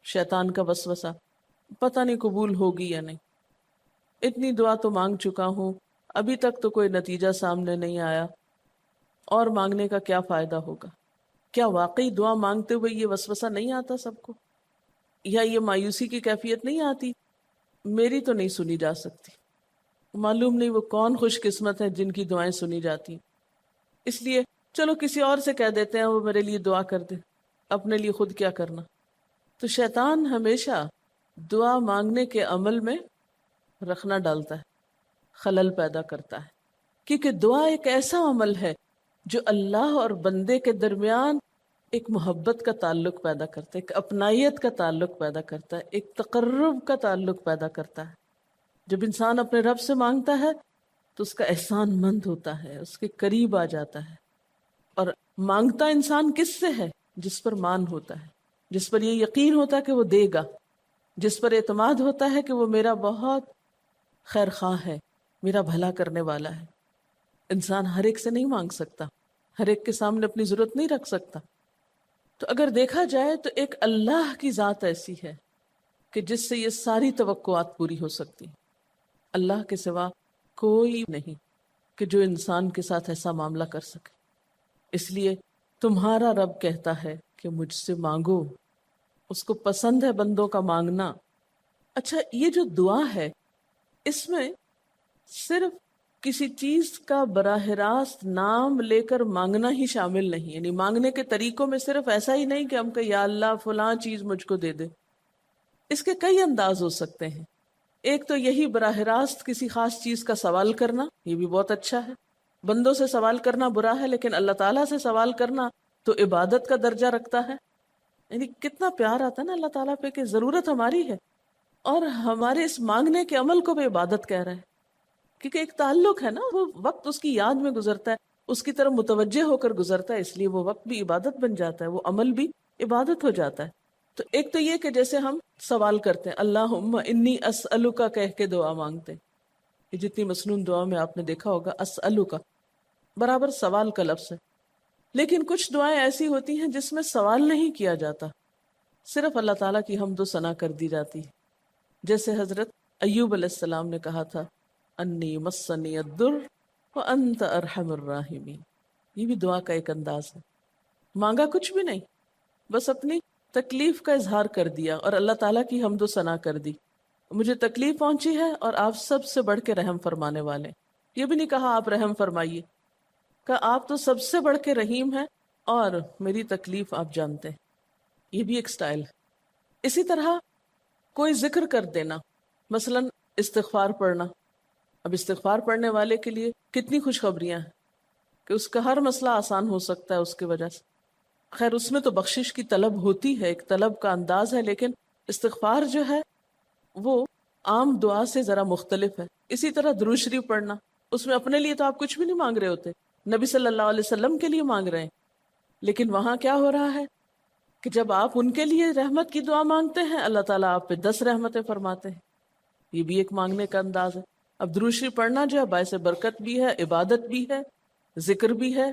شیطان کا وسوسہ، پتہ نہیں قبول ہوگی یا نہیں، اتنی دعا تو مانگ چکا ہوں، ابھی تک تو کوئی نتیجہ سامنے نہیں آیا، اور مانگنے کا کیا فائدہ ہوگا؟ کیا واقعی دعا مانگتے ہوئے یہ وسوسہ نہیں آتا سب کو؟ یا یہ مایوسی کی کیفیت نہیں آتی، میری تو نہیں سنی جا سکتی، معلوم نہیں وہ کون خوش قسمت ہے جن کی دعائیں سنی جاتی، اس لیے چلو کسی اور سے کہہ دیتے ہیں وہ میرے لیے دعا کر دے، اپنے لیے خود کیا کرنا۔ تو شیطان ہمیشہ دعا مانگنے کے عمل میں رخنا ڈالتا ہے، خلل پیدا کرتا ہے، کیونکہ دعا ایک ایسا عمل ہے جو اللہ اور بندے کے درمیان ایک محبت کا تعلق پیدا کرتا ہے، ایک اپنائیت کا تعلق پیدا کرتا ہے، ایک تقرب کا تعلق پیدا کرتا ہے۔ جب انسان اپنے رب سے مانگتا ہے تو اس کا احسان مند ہوتا ہے، اس کے قریب آ جاتا ہے، اور مانگتا انسان کس سے ہے؟ جس پر مان ہوتا ہے، جس پر یہ یقین ہوتا ہے کہ وہ دے گا، جس پر اعتماد ہوتا ہے کہ وہ میرا بہت خیر خواہ ہے، میرا بھلا کرنے والا ہے۔ انسان ہر ایک سے نہیں مانگ سکتا، ہر ایک کے سامنے اپنی ضرورت نہیں رکھ سکتا۔ تو اگر دیکھا جائے تو ایک اللہ کی ذات ایسی ہے کہ جس سے یہ ساری توقعات پوری ہو سکتی ہیں۔ اللہ کے سوا کوئی نہیں کہ جو انسان کے ساتھ ایسا معاملہ کر سکے۔ اس لیے تمہارا رب کہتا ہے کہ مجھ سے مانگو، اس کو پسند ہے بندوں کا مانگنا۔ اچھا، یہ جو دعا ہے اس میں صرف کسی چیز کا براہ راست نام لے کر مانگنا ہی شامل نہیں، یعنی مانگنے کے طریقوں میں صرف ایسا ہی نہیں کہ ہم کہ یا اللہ فلاں چیز مجھ کو دے دے۔ اس کے کئی انداز ہو سکتے ہیں۔ ایک تو یہی براہ راست کسی خاص چیز کا سوال کرنا، یہ بھی بہت اچھا ہے۔ بندوں سے سوال کرنا برا ہے، لیکن اللہ تعالیٰ سے سوال کرنا تو عبادت کا درجہ رکھتا ہے۔ یعنی کتنا پیار آتا ہے نا اللہ تعالیٰ پہ کہ ضرورت ہماری ہے اور ہمارے اس مانگنے کے عمل کو بھی عبادت کہہ رہا ہے، کیونکہ ایک تعلق ہے نا، وہ وقت اس کی یاد میں گزرتا ہے، اس کی طرف متوجہ ہو کر گزرتا ہے، اس لیے وہ وقت بھی عبادت بن جاتا ہے، وہ عمل بھی عبادت ہو جاتا ہے۔ تو ایک تو یہ کہ جیسے ہم سوال کرتے ہیں اللہم انی اسألک کہہ کے دعا مانگتے ہیں، یہ جتنی مسنون دعا میں آپ نے دیکھا ہوگا اسألک برابر سوال کا لفظ ہے۔ لیکن کچھ دعائیں ایسی ہوتی ہیں جس میں سوال نہیں کیا جاتا، صرف اللہ تعالیٰ کی حمد و ثنا کر دی جاتی ہے، جیسے حضرت ایوب علیہ السلام نے کہا تھا انی مسنی الضر وانت ارحم الراحمین۔ یہ بھی دعا کا ایک انداز ہے، مانگا کچھ بھی نہیں، بس اپنی تکلیف کا اظہار کر دیا اور اللہ تعالیٰ کی حمد و ثنا کر دی، مجھے تکلیف پہنچی ہے اور آپ سب سے بڑھ کے رحم فرمانے والے۔ یہ بھی نہیں کہا آپ رحم فرمائیے، کہا آپ تو سب سے بڑھ کے رحیم ہیں اور میری تکلیف آپ جانتے ہیں۔ یہ بھی ایک سٹائل ہے۔ اسی طرح کوئی ذکر کر دینا، مثلا استغفار پڑھنا۔ اب استغفار پڑھنے والے کے لیے کتنی خوشخبریاں ہیں کہ اس کا ہر مسئلہ آسان ہو سکتا ہے اس کی وجہ سے۔ خیر اس میں تو بخشش کی طلب ہوتی ہے، ایک طلب کا انداز ہے، لیکن استغفار جو ہے وہ عام دعا سے ذرا مختلف ہے۔ اسی طرح درود شریف پڑھنا، اس میں اپنے لیے تو آپ کچھ بھی نہیں مانگ رہے ہوتے، نبی صلی اللہ علیہ وسلم کے لیے مانگ رہے ہیں، لیکن وہاں کیا ہو رہا ہے کہ جب آپ ان کے لیے رحمت کی دعا مانگتے ہیں اللہ تعالیٰ آپ پہ 10 رحمتیں فرماتے ہیں۔ یہ بھی ایک مانگنے کا انداز ہے۔ اب درود شریف پڑھنا جو ہے باعث برکت بھی ہے، عبادت بھی ہے، ذکر بھی ہے،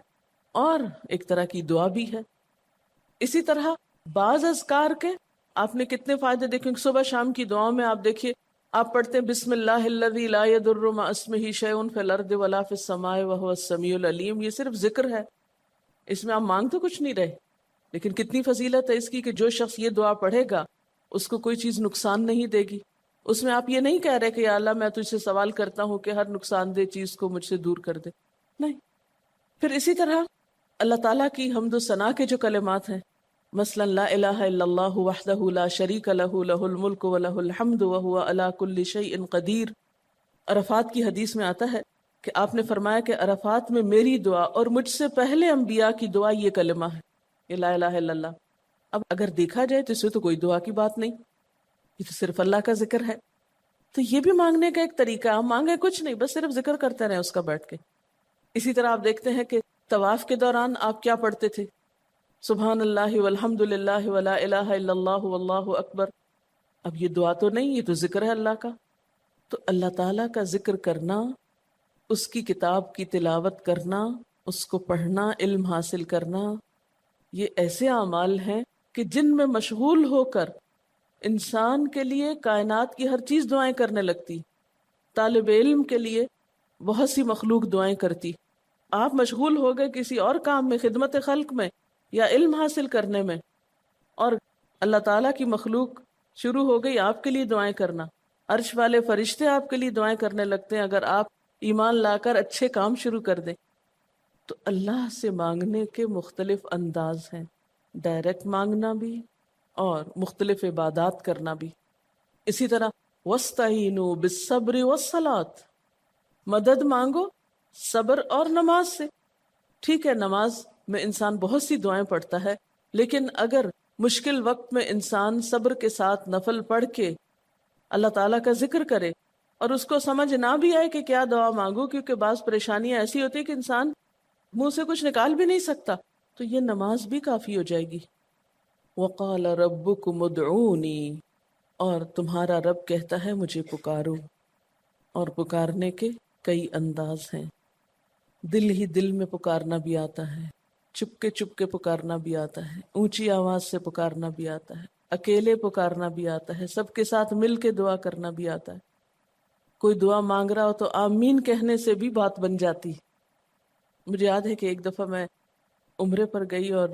اور ایک طرح کی دعا بھی ہے۔ اسی طرح بعض اذکار کے آپ نے کتنے فائدے دیکھیں، صبح شام کی دعاؤں میں آپ دیکھیے آپ پڑھتے ہیں بسم اللہ الذی لا یضر مع اسمہ شیء فی الارض ولا فی السماء وہو السمیع العلیم۔ یہ صرف ذکر ہے، اس میں آپ مانگ تو کچھ نہیں رہے، لیکن کتنی فضیلت ہے اس کی کہ جو شخص یہ دعا پڑھے گا اس کو کوئی چیز نقصان نہیں دے گی۔ اس میں آپ یہ نہیں کہہ رہے کہ یا اللہ میں تجھ سے سوال کرتا ہوں کہ ہر نقصان دہ چیز کو مجھ سے دور کر دے، نہیں۔ پھر اسی طرح اللہ تعالیٰ کی حمد و ثنا کے جو کلمات ہیں، مثلا لا الہ الا اللہ وحدہ لا شریک لہ لہ الملک ولہ الحمد وہو علی کل شیء قدیر۔ عرفات کی حدیث میں آتا ہے کہ آپ نے فرمایا کہ عرفات میں میری دعا اور مجھ سے پہلے انبیاء کی دعا یہ کلمہ ہے، یہ لا الہ الا اللہ۔ اب اگر دیکھا جائے تو اس سے تو کوئی دعا کی بات نہیں، یہ تو صرف اللہ کا ذکر ہے۔ تو یہ بھی مانگنے کا ایک طریقہ، ہم مانگے کچھ نہیں، بس صرف ذکر کرتے رہیں اس کا بیٹھ کے۔ اسی طرح آپ دیکھتے ہیں کہ طواف کے دوران آپ کیا پڑھتے تھے، سبحان اللہ والحمد للہ ولا الہ الا اللہ واللہ اکبر۔ اب یہ دعا تو نہیں، یہ تو ذکر ہے اللہ کا۔ تو اللہ تعالیٰ کا ذکر کرنا، اس کی کتاب کی تلاوت کرنا، اس کو پڑھنا، علم حاصل کرنا، یہ ایسے اعمال ہیں کہ جن میں مشغول ہو کر انسان کے لیے کائنات کی ہر چیز دعائیں کرنے لگتی، طالب علم کے لیے بہت سی مخلوق دعائیں کرتی. آپ مشغول ہو گئے کسی اور کام میں، خدمت خلق میں یا علم حاصل کرنے میں، اور اللہ تعالیٰ کی مخلوق شروع ہو گئی آپ کے لیے دعائیں کرنا. عرش والے فرشتے آپ کے لیے دعائیں کرنے لگتے ہیں اگر آپ ایمان لا کر اچھے کام شروع کر دیں. تو اللہ سے مانگنے کے مختلف انداز ہیں، ڈائریکٹ مانگنا بھی اور مختلف عبادات کرنا بھی. اسی طرح وَاسْتَعِینُوا بِالصَّبْرِ وَالصَّلَاةِ، مدد مانگو صبر اور نماز سے. ٹھیک ہے، نماز میں انسان بہت سی دعائیں پڑھتا ہے، لیکن اگر مشکل وقت میں انسان صبر کے ساتھ نفل پڑھ کے اللہ تعالیٰ کا ذکر کرے اور اس کو سمجھ نہ بھی آئے کہ کیا دعا مانگو، کیونکہ بعض پریشانیاں ایسی ہوتی ہیں کہ انسان منہ سے کچھ نکال بھی نہیں سکتا، تو یہ نماز بھی کافی ہو جائے گی. وَقَالَ رَبُّكُمُ ادْعُونِي، اور تمہارا رب کہتا ہے مجھے پکارو. اور پکارنے کے کئی انداز ہیں. دل ہی دل میں پکارنا بھی آتا ہے، چپ کے پکارنا بھی آتا ہے، اونچی آواز سے پکارنا بھی آتا ہے، اکیلے پکارنا بھی آتا ہے، سب کے ساتھ مل کے دعا کرنا بھی آتا ہے. کوئی دعا مانگ رہا ہو تو آمین کہنے سے بھی بات بن جاتی. مجھے یاد ہے کہ ایک دفعہ میں عمرے پر گئی اور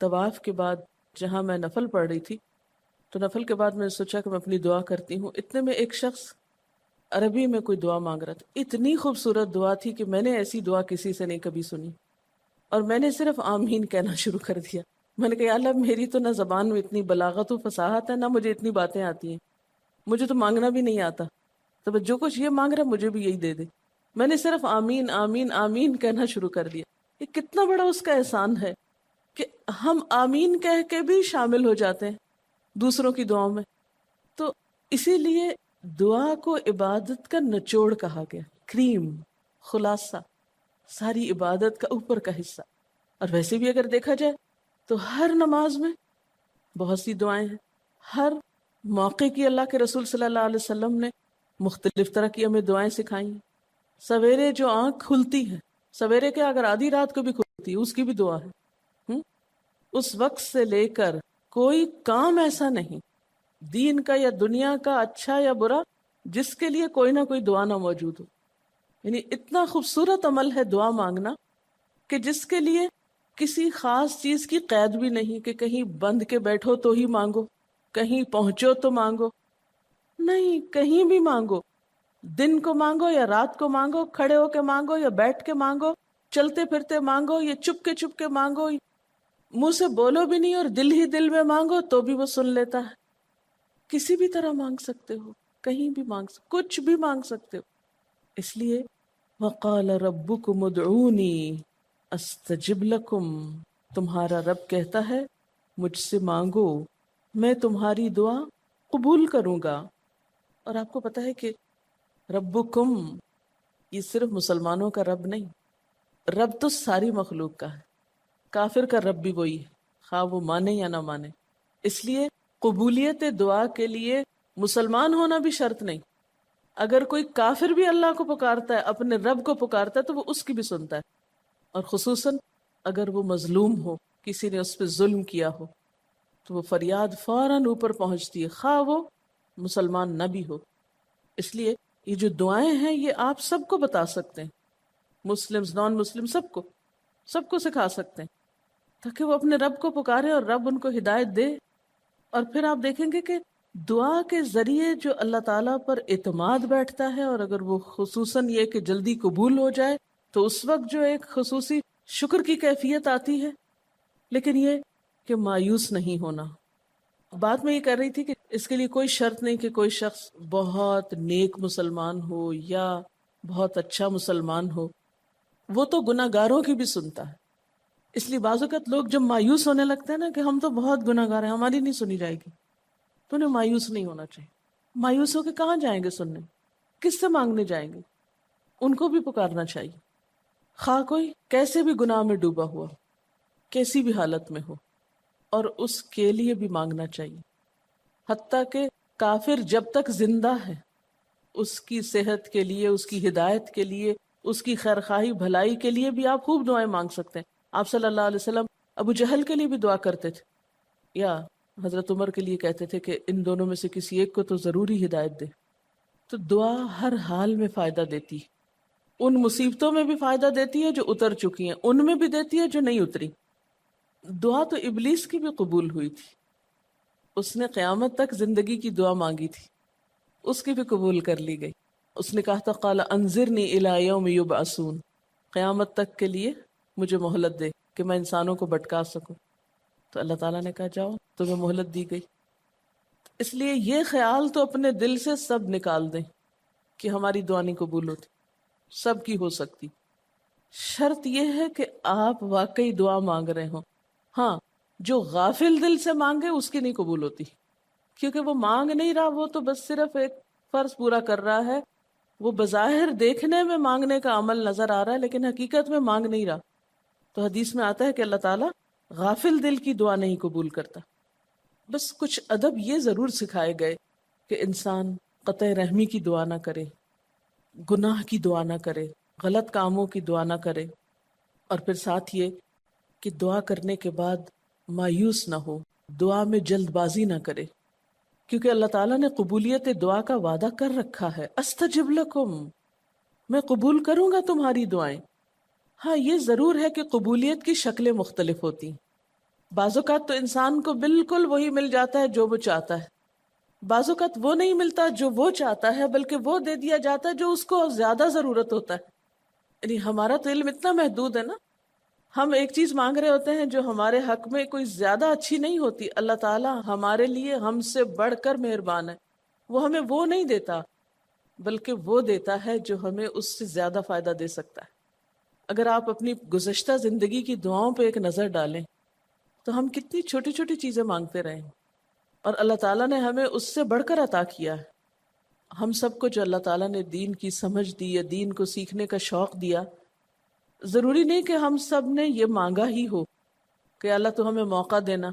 طواف کے بعد جہاں میں نفل پڑھ رہی تھی، تو نفل کے بعد میں نے سوچا کہ میں اپنی دعا کرتی ہوں. اتنے میں ایک شخص عربی میں کوئی دعا مانگ رہا تھا. اتنی خوبصورت دعا تھی کہ میں نے ایسی دعا کسی سے نہیں کبھی سنی، اور میں نے صرف آمین کہنا شروع کر دیا. میں نے کہا یا اللہ، میری تو نہ زبان میں اتنی بلاغت و فصاحت ہے، نہ مجھے اتنی باتیں آتی ہیں، مجھے تو مانگنا بھی نہیں آتا، تو بس جو کچھ یہ مانگ رہا ہے مجھے بھی یہی دے دے. میں نے صرف آمین آمین آمین کہنا شروع کر دیا. یہ کتنا بڑا اس کا احسان ہے کہ ہم آمین کہہ کے بھی شامل ہو جاتے ہیں دوسروں کی دعاؤں میں. تو اسی لیے دعا کو عبادت کا نچوڑ کہا گیا، کریم، خلاصہ، ساری عبادت کا اوپر کا حصہ. اور ویسے بھی اگر دیکھا جائے تو ہر نماز میں بہت سی دعائیں ہیں. ہر موقع کی اللہ کے رسول صلی اللہ علیہ وسلم نے مختلف طرح کی ہمیں دعائیں سکھائی ہیں. سویرے جو آنکھ کھلتی ہے، سویرے کے اگر آدھی رات کو بھی کھلتی ہے، اس کی بھی دعا ہے. اس وقت سے لے کر کوئی کام ایسا نہیں دین کا یا دنیا کا، اچھا یا برا، جس کے لیے کوئی نہ کوئی دعا نہ موجود ہو. یعنی اتنا خوبصورت عمل ہے دعا مانگنا کہ جس کے لیے کسی خاص چیز کی قید بھی نہیں کہ کہیں بند کے بیٹھو تو ہی مانگو، کہیں پہنچو تو مانگو. نہیں، کہیں بھی مانگو، دن کو مانگو یا رات کو مانگو، کھڑے ہو کے مانگو یا بیٹھ کے مانگو، چلتے پھرتے مانگو یا چپ کے مانگو، منہ سے بولو بھی نہیں اور دل ہی دل میں مانگو تو بھی وہ سن لیتا ہے. کسی بھی طرح مانگ سکتے ہو، کہیں بھی مانگ سکتے، کچھ بھی مانگ سکتے ہو. اس لیے وَقَالَ رَبُّكُمُ ادْعُونِي أَسْتَجِبْ لَكُمْ، تمہارا رب کہتا ہے مجھ سے مانگو، میں تمہاری دعا قبول کروں گا. اور آپ کو پتا ہے کہ ربکم یہ صرف مسلمانوں کا رب نہیں، رب تو ساری مخلوق کا ہے. کافر کا رب بھی وہی ہے، خواہ وہ مانے یا نہ مانے. اس لیے قبولیت دعا کے لیے مسلمان ہونا بھی شرط نہیں. اگر کوئی کافر بھی اللہ کو پکارتا ہے، اپنے رب کو پکارتا ہے، تو وہ اس کی بھی سنتا ہے. اور خصوصاً اگر وہ مظلوم ہو، کسی نے اس پہ ظلم کیا ہو، تو وہ فریاد فوراً اوپر پہنچتی ہے، خواہ وہ مسلمان نہ بھی ہو. اس لیے یہ جو دعائیں ہیں یہ آپ سب کو بتا سکتے ہیں، مسلمز، نان مسلم، سب کو سکھا سکتے ہیں، تاکہ وہ اپنے رب کو پکارے اور رب ان کو ہدایت دے. اور پھر آپ دیکھیں گے کہ دعا کے ذریعے جو اللہ تعالیٰ پر اعتماد بیٹھتا ہے، اور اگر وہ خصوصاً یہ کہ جلدی قبول ہو جائے، تو اس وقت جو ایک خصوصی شکر کی کیفیت آتی ہے. لیکن یہ کہ مایوس نہیں ہونا. بات میں یہ کر رہی تھی کہ اس کے لیے کوئی شرط نہیں کہ کوئی شخص بہت نیک مسلمان ہو یا بہت اچھا مسلمان ہو، وہ تو گناہ گاروں کی بھی سنتا ہے. اس لیے بعض اوقات لوگ جب مایوس ہونے لگتے ہیں نا کہ ہم تو بہت گناہ گار ہیں، ہماری نہیں سنی جائے گی، تو انہیں مایوس نہیں ہونا چاہیے. مایوس ہو کے کہاں جائیں گے سننے؟ کس سے مانگنے جائیں گے؟ ان کو بھی پکارنا چاہیے، خواہ کوئی کیسے بھی گناہ میں ڈوبا ہوا، کیسی بھی حالت میں ہو، اور اس کے لیے بھی مانگنا چاہیے. حتیٰ کہ کافر جب تک زندہ ہے، اس کی صحت کے لیے، اس کی ہدایت کے لیے، اس کی خیرخواہی بھلائی کے لیے بھی آپ خوب دعائیں مانگ سکتے ہیں. آپ صلی اللہ علیہ وسلم ابو جہل کے لیے بھی دعا کرتے تھے، یا حضرت عمر کے لیے کہتے تھے کہ ان دونوں میں سے کسی ایک کو تو ضروری ہدایت دے. تو دعا ہر حال میں فائدہ دیتی ہے. ان مصیبتوں میں بھی فائدہ دیتی ہے جو اتر چکی ہیں، ان میں بھی دیتی ہے جو نہیں اتری. دعا تو ابلیس کی بھی قبول ہوئی تھی. اس نے قیامت تک زندگی کی دعا مانگی تھی، اس کی بھی قبول کر لی گئی. اس نے کہا تھا قال انظرنی الی یوم یبعثون، قیامت تک کے لیے مجھے مہلت دے کہ میں انسانوں کو بھٹکا سکوں. تو اللہ تعالیٰ نے کہا جاؤ، تمہیں مہلت دی گئی. اس لیے یہ خیال تو اپنے دل سے سب نکال دیں کہ ہماری دعا نہیں قبول ہوتی. سب کی ہو سکتی، شرط یہ ہے کہ آپ واقعی دعا مانگ رہے ہوں. ہاں، جو غافل دل سے مانگے اس کی نہیں قبول ہوتی، کیونکہ وہ مانگ نہیں رہا، وہ تو بس صرف ایک فرض پورا کر رہا ہے. وہ بظاہر دیکھنے میں مانگنے کا عمل نظر آ رہا ہے لیکن حقیقت میں مانگ نہیں رہا. تو حدیث میں آتا ہے کہ اللہ تعالیٰ غافل دل کی دعا نہیں قبول کرتا. بس کچھ ادب یہ ضرور سکھائے گئے کہ انسان قطع رحمی کی دعا نہ کرے، گناہ کی دعا نہ کرے، غلط کاموں کی دعا نہ کرے، اور پھر ساتھ یہ کہ دعا کرنے کے بعد مایوس نہ ہو، دعا میں جلد بازی نہ کرے، کیونکہ اللہ تعالیٰ نے قبولیت دعا کا وعدہ کر رکھا ہے. استجب لکم، میں قبول کروں گا تمہاری دعائیں. ہاں، یہ ضرور ہے کہ قبولیت کی شکلیں مختلف ہوتی ہیں. بعض اوقات تو انسان کو بالکل وہی مل جاتا ہے جو وہ چاہتا ہے، بعض اوقات وہ نہیں ملتا جو وہ چاہتا ہے، بلکہ وہ دے دیا جاتا ہے جو اس کو زیادہ ضرورت ہوتا ہے. یعنی ہمارا تو علم اتنا محدود ہے نا، ہم ایک چیز مانگ رہے ہوتے ہیں جو ہمارے حق میں کوئی زیادہ اچھی نہیں ہوتی. اللہ تعالیٰ ہمارے لیے ہم سے بڑھ کر مہربان ہے، وہ ہمیں وہ نہیں دیتا بلکہ وہ دیتا ہے جو ہمیں اس سے زیادہ فائدہ دے سکتا ہے. اگر آپ اپنی گزشتہ زندگی کی دعاؤں پہ ایک نظر ڈالیں تو ہم کتنی چھوٹی چھوٹی چیزیں مانگتے رہے ہیں، اور اللہ تعالیٰ نے ہمیں اس سے بڑھ کر عطا کیا ہے. ہم سب کو جو اللہ تعالیٰ نے دین کی سمجھ دی یا دین کو سیکھنے کا شوق دیا، ضروری نہیں کہ ہم سب نے یہ مانگا ہی ہو کہ اللہ تو ہمیں موقع دینا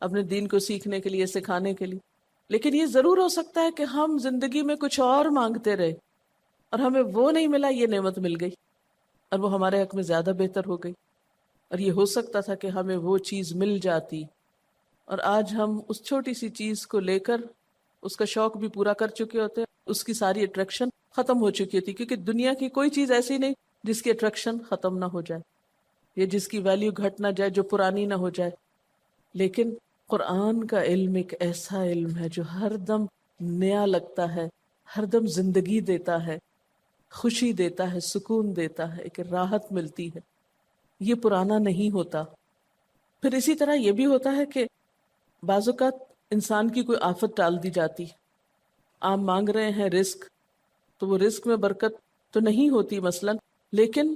اپنے دین کو سیکھنے کے لیے، سکھانے کے لیے. لیکن یہ ضرور ہو سکتا ہے کہ ہم زندگی میں کچھ اور مانگتے رہے اور ہمیں وہ نہیں ملا، یہ نعمت مل گئی اور وہ ہمارے حق میں زیادہ بہتر ہو گئی. اور یہ ہو سکتا تھا کہ ہمیں وہ چیز مل جاتی اور آج ہم اس چھوٹی سی چیز کو لے کر اس کا شوق بھی پورا کر چکے ہوتے، اس کی ساری اٹریکشن ختم ہو چکی ہوتی، کیونکہ دنیا کی کوئی چیز ایسی نہیں جس کی اٹریکشن ختم نہ ہو جائے یا جس کی ویلیو گھٹ نہ جائے، جو پرانی نہ ہو جائے. لیکن قرآن کا علم ایک ایسا علم ہے جو ہر دم نیا لگتا ہے، ہر دم زندگی دیتا ہے، خوشی دیتا ہے، سکون دیتا ہے، ایک راحت ملتی ہے. یہ پرانا نہیں ہوتا. پھر اسی طرح یہ بھی ہوتا ہے کہ بعض اوقات انسان کی کوئی آفت ٹال دی جاتی. آپ مانگ رہے ہیں رزق، تو وہ رزق میں برکت تو نہیں ہوتی مثلا، لیکن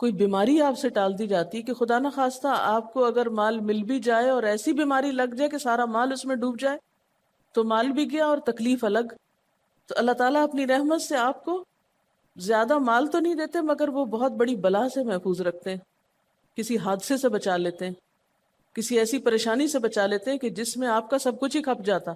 کوئی بیماری آپ سے ٹال دی جاتی کہ خدا نہ خواستہ آپ کو اگر مال مل بھی جائے اور ایسی بیماری لگ جائے کہ سارا مال اس میں ڈوب جائے، تو مال بھی گیا اور تکلیف الگ. تو اللہ تعالیٰ اپنی رحمت سے آپ کو زیادہ مال تو نہیں دیتے مگر وہ بہت بڑی بلا سے محفوظ رکھتے ہیں، کسی حادثے سے بچا لیتے ہیں، کسی ایسی پریشانی سے بچا لیتے ہیں کہ جس میں آپ کا سب کچھ ہی کھپ جاتا.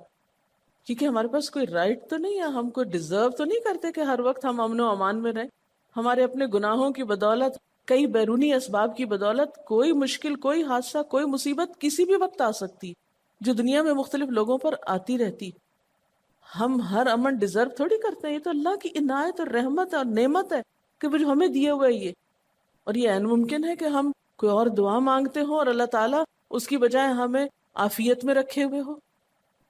کیونکہ ہمارے پاس کوئی رائٹ تو نہیں ہے، ہم کوئی ڈیزرو تو نہیں کرتے کہ ہر وقت ہم امن و امان میں رہیں. ہمارے اپنے گناہوں کی بدولت، کئی بیرونی اسباب کی بدولت کوئی مشکل، کوئی حادثہ، کوئی مصیبت کسی بھی وقت آ سکتی جو دنیا میں مختلف لوگوں پر آتی رہتی. ہم ہر امن ڈیزرو تھوڑی کرتے ہیں، یہ تو اللہ کی عنایت اور رحمت اور نعمت ہے کہ وہ جو ہمیں دیے ہوئے یہ. اور یہ عین ممکن ہے کہ ہم کوئی اور دعا مانگتے ہوں اور اللہ تعالیٰ اس کی بجائے ہمیں عافیت میں رکھے ہوئے ہو،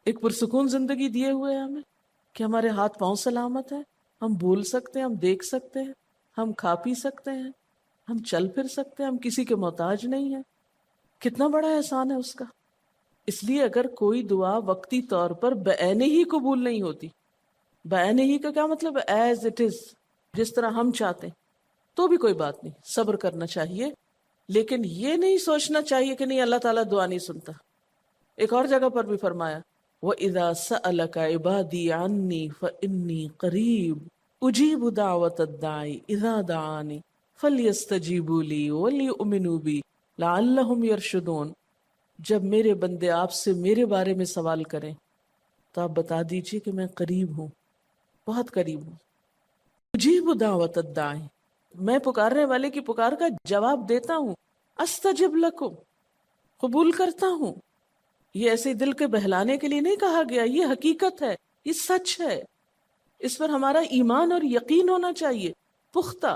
ایک پرسکون زندگی دیے ہوئے ہیں ہمیں کہ ہمارے ہاتھ پاؤں سلامت ہیں، ہم بول سکتے ہیں، ہم دیکھ سکتے ہیں، ہم کھا پی سکتے ہیں، ہم چل پھر سکتے ہیں، ہم کسی کے محتاج نہیں ہیں. کتنا بڑا احسان ہے اس کا. اس لیے اگر کوئی دعا وقتی طور پر بعینہ ہی قبول نہیں ہوتی، بعینہ ہی کا کیا مطلب ہے؟ ایز اٹ از، جس طرح ہم چاہتے ہیں، تو بھی کوئی بات نہیں، صبر کرنا چاہیے. لیکن یہ نہیں سوچنا چاہیے کہ نہیں اللہ تعالیٰ دعا نہیں سنتا. ایک اور جگہ پر بھی فرمایا وَإِذَا سَأَلَكَ عِبَادِي عَنِّي فَإِنِّي قَرِيبٌ أُجِيبُ دَعْوَةَ الدَّاعِ إِذَا دَعَانِ فَلْيَسْتَجِيبُوا لِي وَلْيُؤْمِنُوا بِي لَعَلَّهُمْ يَرْشُدُونَ. جب میرے بندے آپ سے میرے بارے میں سوال کریں تو آپ بتا دیجئے کہ میں قریب ہوں، بہت قریب ہوں. اجیب دعوت الداعی، میں پکارنے والے کی پکار کا جواب دیتا ہوں. استجب لکم، قبول کرتا ہوں. یہ ایسے دل کے بہلانے کے لیے نہیں کہا گیا، یہ حقیقت ہے، یہ سچ ہے، اس پر ہمارا ایمان اور یقین ہونا چاہیے پختہ،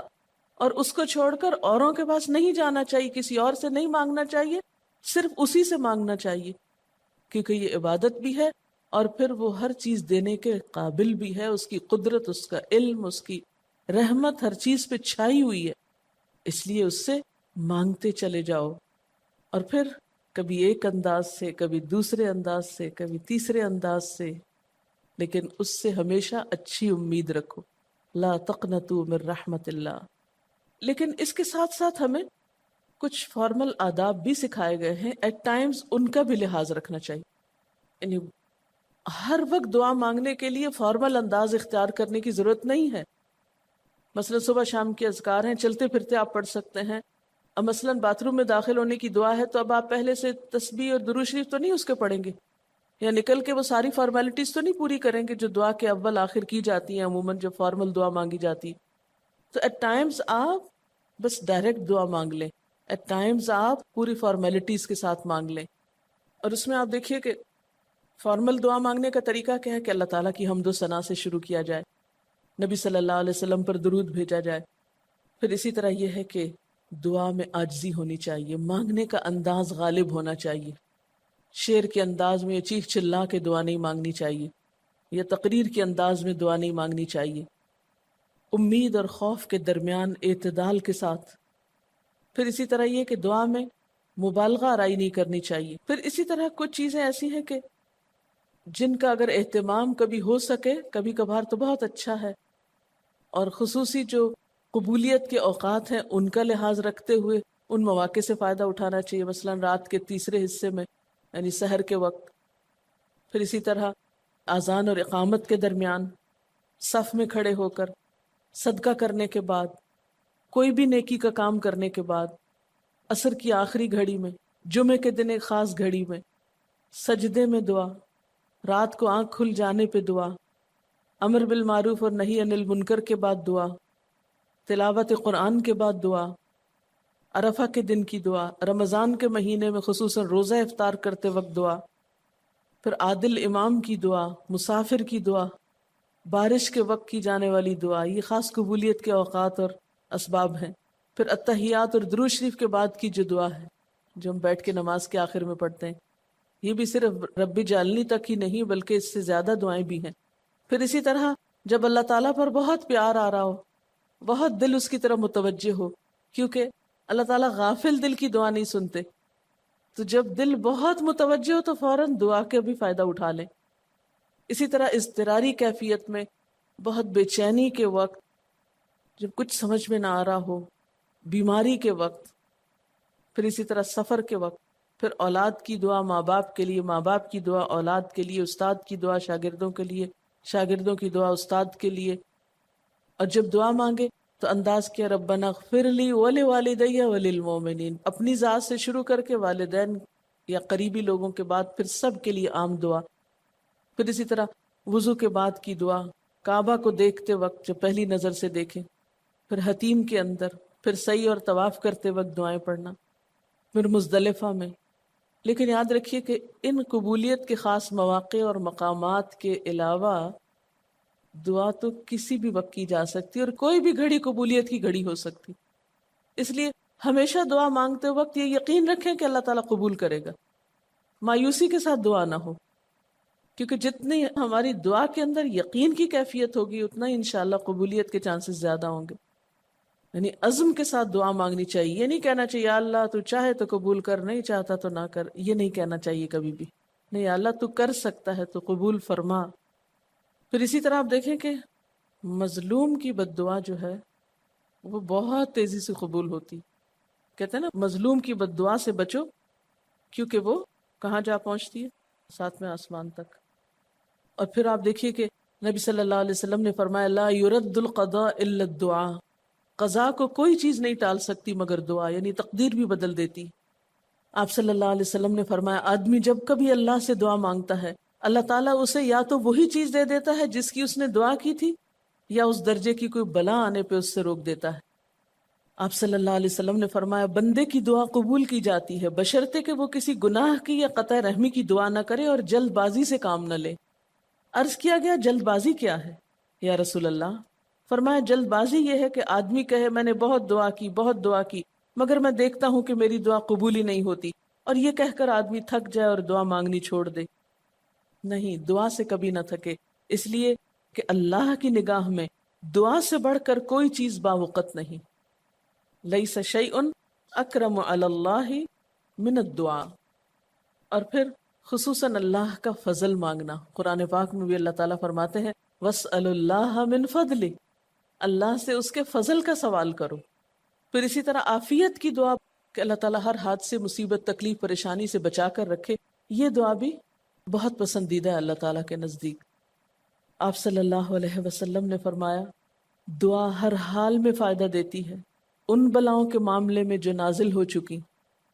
اور اس کو چھوڑ کر اوروں کے پاس نہیں جانا چاہیے، کسی اور سے نہیں مانگنا چاہیے، صرف اسی سے مانگنا چاہیے، کیونکہ یہ عبادت بھی ہے اور پھر وہ ہر چیز دینے کے قابل بھی ہے، اس کی قدرت، اس کا علم، اس کی رحمت ہر چیز پہ چھائی ہوئی ہے، اس لیے اس سے مانگتے چلے جاؤ، اور پھر کبھی ایک انداز سے، کبھی دوسرے انداز سے، کبھی تیسرے انداز سے، لیکن اس سے ہمیشہ اچھی امید رکھو، لا تقنطوا من رحمت اللہ۔ لیکن اس کے ساتھ ساتھ ہمیں کچھ فارمل آداب بھی سکھائے گئے ہیں، ایٹ ٹائمز ان کا بھی لحاظ رکھنا چاہیے، یعنی ہر وقت دعا مانگنے کے لیے فارمل انداز اختیار کرنے کی ضرورت نہیں ہے۔ مثلا صبح شام کے اذکار ہیں، چلتے پھرتے آپ پڑھ سکتے ہیں، اب مثلا باتھ روم میں داخل ہونے کی دعا ہے تو اب آپ پہلے سے تسبیح اور درود شریف تو نہیں اس کے پڑھیں گے، یا نکل کے وہ ساری فارمیلٹیز تو نہیں پوری کریں گے جو دعا کے اول آخر کی جاتی ہیں عموماً جب فارمل دعا مانگی جاتی ہے۔ تو ایٹ ٹائمز آپ بس ڈائریکٹ دعا مانگ لیں، ایٹ ٹائمز آپ پوری فارمیلٹیز کے ساتھ مانگ لیں، اور اس میں آپ دیکھیے کہ فارمل دعا مانگنے کا طریقہ کیا ہے کہ اللہ تعالیٰ کی حمد و ثنا سے شروع کیا جائے، نبی صلی اللہ علیہ وسلم پر درود بھیجا جائے، پھر اسی طرح یہ ہے کہ دعا میں عاجزی ہونی چاہیے، مانگنے کا انداز غالب ہونا چاہیے، شعر کے انداز میں چیخ چلا کے دعا نہیں مانگنی چاہیے، یا تقریر کے انداز میں دعا نہیں مانگنی چاہیے، امید اور خوف کے درمیان اعتدال کے ساتھ، پھر اسی طرح یہ کہ دعا میں مبالغہ آرائی نہیں کرنی چاہیے، پھر اسی طرح کچھ چیزیں ایسی ہیں کہ جن کا اگر اہتمام کبھی ہو سکے، کبھی کبھار تو بہت اچھا ہے، اور خصوصی جو قبولیت کے اوقات ہیں ان کا لحاظ رکھتے ہوئے ان مواقع سے فائدہ اٹھانا چاہیے، مثلا رات کے تیسرے حصے میں یعنی سحر کے وقت، پھر اسی طرح اذان اور اقامت کے درمیان، صف میں کھڑے ہو کر، صدقہ کرنے کے بعد، کوئی بھی نیکی کا کام کرنے کے بعد، عصر کی آخری گھڑی میں، جمعے کے دن ایک خاص گھڑی میں، سجدے میں دعا، رات کو آنکھ کھل جانے پہ دعا، امر بالمعروف اور نہی عن المنکر کے بعد دعا، تلاوت قرآن کے بعد دعا، عرفہ کے دن کی دعا، رمضان کے مہینے میں خصوصاً روزہ افطار کرتے وقت دعا، پھر عادل امام کی دعا، مسافر کی دعا، بارش کے وقت کی جانے والی دعا، یہ خاص قبولیت کے اوقات اور اسباب ہیں، پھر التحیات اور درود شریف کے بعد کی جو دعا ہے جو ہم بیٹھ کے نماز کے آخر میں پڑھتے ہیں، یہ بھی صرف رب جعلنی تک ہی نہیں بلکہ اس سے زیادہ دعائیں بھی ہیں۔ پھر اسی طرح جب اللہ تعالیٰ پر بہت پیار آ رہا ہو، بہت دل اس کی طرف متوجہ ہو، کیونکہ اللہ تعالیٰ غافل دل کی دعا نہیں سنتے، تو جب دل بہت متوجہ ہو تو فوراً دعا کے بھی فائدہ اٹھا لیں۔ اسی طرح اضطراری کیفیت میں، بہت بے چینی کے وقت، جب کچھ سمجھ میں نہ آ رہا ہو، بیماری کے وقت، پھر اسی طرح سفر کے وقت، پھر اولاد کی دعا ماں باپ کے لیے، ماں باپ کی دعا اولاد کے لیے، استاد کی دعا شاگردوں کے لیے، شاگردوں کی دعا استاد کے لیے، اور جب دعا مانگے تو انداز کیا ربنا اغفر لی ولوالدی وللمؤمنین، اپنی ذات سے شروع کر کے والدین یا قریبی لوگوں کے بعد پھر سب کے لیے عام دعا، پھر اسی طرح وضو کے بعد کی دعا، کعبہ کو دیکھتے وقت جب پہلی نظر سے دیکھیں، پھر حتیم کے اندر، پھر سعی اور طواف کرتے وقت دعائیں پڑھنا، پھر مزدلفہ میں۔ لیکن یاد رکھیے کہ ان قبولیت کے خاص مواقع اور مقامات کے علاوہ دعا تو کسی بھی وقت کی جا سکتی اور کوئی بھی گھڑی قبولیت کی گھڑی ہو سکتی، اس لیے ہمیشہ دعا مانگتے وقت یہ یقین رکھیں کہ اللہ تعالیٰ قبول کرے گا، مایوسی کے ساتھ دعا نہ ہو، کیونکہ جتنی ہماری دعا کے اندر یقین کی کیفیت ہوگی اتنا ہی انشاءاللہ قبولیت کے چانسز زیادہ ہوں گے۔ یعنی عزم کے ساتھ دعا مانگنی چاہیے، یہ نہیں کہنا چاہیے یا اللہ تو چاہے تو قبول کر، نہیں چاہتا تو نہ کر، یہ نہیں کہنا چاہیے کبھی بھی، نہیں یا اللہ تو کر سکتا ہے تو قبول فرما۔ پھر اسی طرح آپ دیکھیں کہ مظلوم کی بد دعا جو ہے وہ بہت تیزی سے قبول ہوتی، کہتے ہیں نا مظلوم کی بد دعا سے بچو کیونکہ وہ کہاں جا پہنچتی ہے، ساتویں آسمان تک۔ اور پھر آپ دیکھیے کہ نبی صلی اللہ علیہ وسلم نے فرمایا لا يرد القضاء الا الدعاء، قضاء کو کوئی چیز نہیں ٹال سکتی مگر دعا، یعنی تقدیر بھی بدل دیتی۔ آپ صلی اللہ علیہ وسلم نے فرمایا آدمی جب کبھی اللہ سے دعا مانگتا ہے اللہ تعالیٰ اسے یا تو وہی چیز دے دیتا ہے جس کی اس نے دعا کی تھی، یا اس درجے کی کوئی بلا آنے پہ اس سے روک دیتا ہے۔ آپ صلی اللہ علیہ وسلم نے فرمایا بندے کی دعا قبول کی جاتی ہے بشرطے کہ وہ کسی گناہ کی یا قطع رحمی کی دعا نہ کرے اور جلد بازی سے کام نہ لے۔ عرض کیا گیا جلد بازی کیا ہے یا رسول اللہ؟ فرمایا جلد بازی یہ ہے کہ آدمی کہے میں نے بہت دعا کی مگر میں دیکھتا ہوں کہ میری دعا قبول ہی نہیں ہوتی، اور یہ کہہ کر آدمی تھک جائے اور دعا مانگنی چھوڑ دے۔ نہیں، دعا سے کبھی نہ تھکے، اس لیے کہ اللہ کی نگاہ میں دعا سے بڑھ کر کوئی چیز باوقت نہیں۔ لیس شیء اکرم علی اللہ من الدعاء۔ اور پھر خصوصاً اللہ کا فضل مانگنا، قرآن پاک میں بھی اللہ تعالیٰ فرماتے ہیں وَاسْأَلُوا اللَّهَ مِنْ فَضْلِهِ، اللہ سے اس کے فضل کا سوال کرو۔ پھر اسی طرح عافیت کی دعا کہ اللہ تعالیٰ ہر حادثے مصیبت تکلیف پریشانی سے بچا کر رکھے، یہ دعا بھی بہت پسندیدہ ہے اللہ تعالیٰ کے نزدیک۔ آپ صلی اللہ علیہ وسلم نے فرمایا دعا ہر حال میں فائدہ دیتی ہے، ان بلاؤں کے معاملے میں جو نازل ہو چکی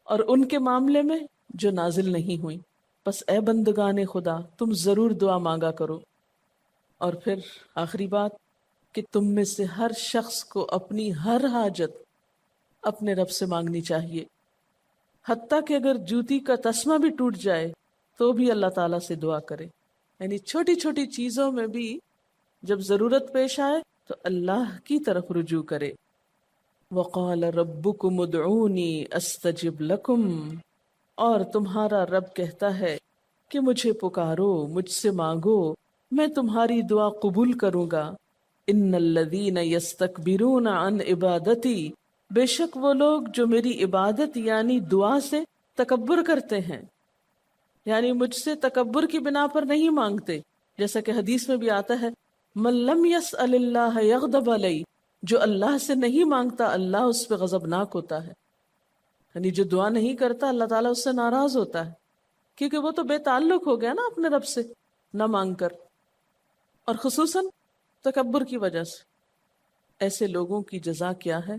اور ان کے معاملے میں جو نازل نہیں ہوئی۔ بس اے بندگان خدا تم ضرور دعا مانگا کرو۔ اور پھر آخری بات کہ تم میں سے ہر شخص کو اپنی ہر حاجت اپنے رب سے مانگنی چاہیے، حتیٰ کہ اگر جوتی کا تسمہ بھی ٹوٹ جائے تو بھی اللہ تعالیٰ سے دعا کرے۔ یعنی چھوٹی چھوٹی چیزوں میں بھی جب ضرورت پیش آئے تو اللہ کی طرف رجوع کرے۔ وَقَالَ رَبُّكُمُ ادْعُونِي أَسْتَجِبْ لَكُمْ، اور تمہارا رب کہتا ہے کہ مجھے پکارو، مجھ سے مانگو، میں تمہاری دعا قبول کروں گا۔ ان الذین یستکبرون عن عبادتی، بے شک وہ لوگ جو میری عبادت یعنی دعا سے تکبر کرتے ہیں، یعنی مجھ سے تکبر کی بنا پر نہیں مانگتے، جیسا کہ حدیث میں بھی آتا ہے من لم یسأل اللہ یغضب علیہ، جو اللہ سے نہیں مانگتا اللہ اس پہ غضبناک ہوتا ہے۔ یعنی جو دعا نہیں کرتا اللہ تعالیٰ اس سے ناراض ہوتا ہے، کیونکہ وہ تو بے تعلق ہو گیا نا اپنے رب سے نہ مانگ کر، اور خصوصاً تکبر کی وجہ سے۔ ایسے لوگوں کی جزا کیا ہے؟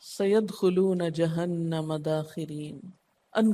سیدخلون جہنم داخرین، ان